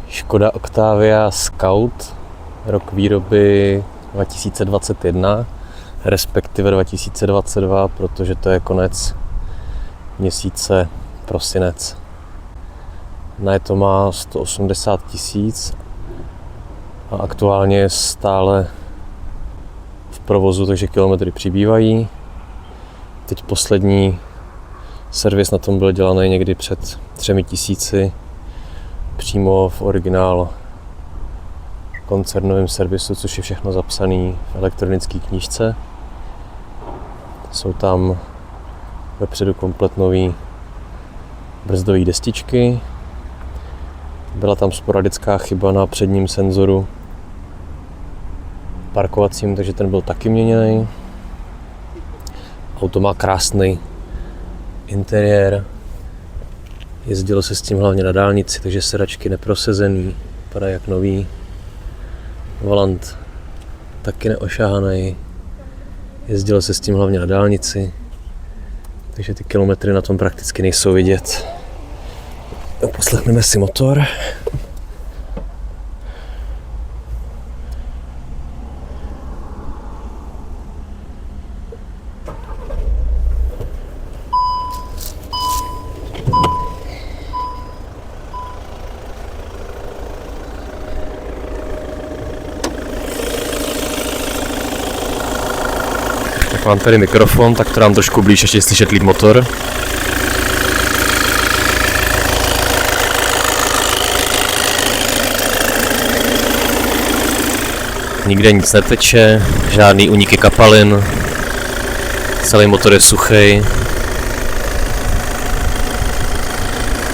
Škoda Octavia Scout, rok výroby 2021, respektive 2022, protože to je konec měsíce prosinec. Na to má 180 000 a aktuálně je stále v provozu, takže kilometry přibývají. Teď poslední servis na tom byl dělaný někdy před 3000 přímo v originál koncernovém servisu, což je všechno zapsané v elektronické knížce. Jsou tam vepředu komplet nový brzdové destičky. Byla tam sporadická chyba na předním senzoru parkovacím, takže ten byl taky měněný. Auto má krásný interiér. Jezdilo se s tím hlavně na dálnici, takže sedačky neprosezený, vypadá jak nový. Volant taky neošahaný. Jezdilo se s tím hlavně na dálnici, takže ty kilometry na tom prakticky nejsou vidět. Poslechneme si motor. Mám tady mikrofon, tak to dám trošku blíž, ještě slyšet líp motor. Nikde nic neteče, žádný úniky kapalin, celý motor je suchý.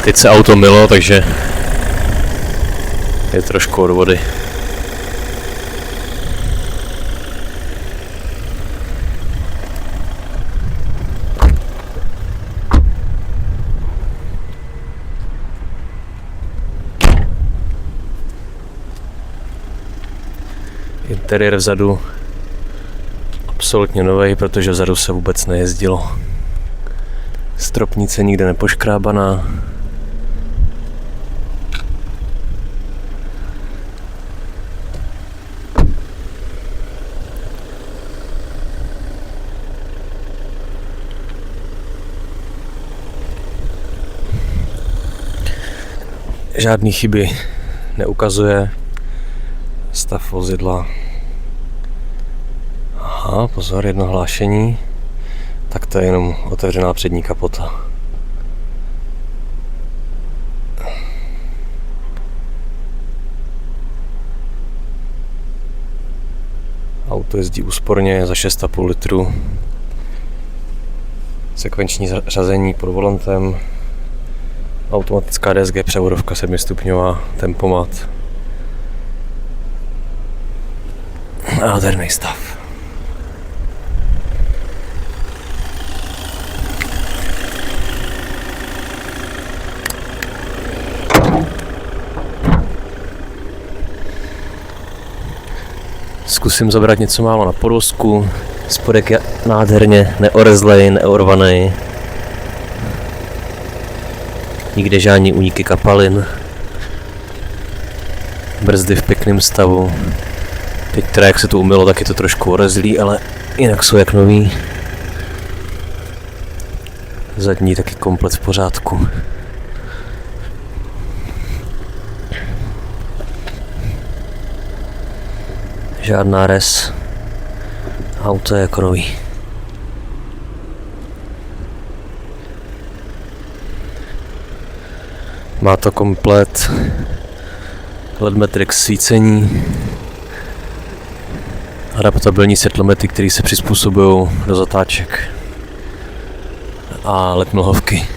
Teď se auto mylo, takže je trošku od vody. Interiér vzadu absolutně nový, protože vzadu se vůbec nejezdilo. Stropnice nikde nepoškrábaná. Žádný chyby neukazuje. Stav vozidla. Aha, pozor, jedno hlášení. Tak to je jenom otevřená přední kapota. Auto jezdí úsporně za 6,5 litru. Sekvenční řazení pod volantem. Automatická DSG převodovka 7stupňová, tempomat. Nádherný stav. Zkusím zabrat něco málo na podvozku. Spodek je nádherně neorezlej, neorvaný. Nikde žádný úniky kapalin. Brzdy v pěkném stavu. Teď teda jak se to umylo, tak je to trošku orezlý, ale jinak jsou jak nový. Zadní taky komplet v pořádku. Žádná res. Auto je jako nový. Má to komplet LED Matrix svícení. Adaptabilní světlomety, které se přizpůsobují do zatáček a LED mlhovky.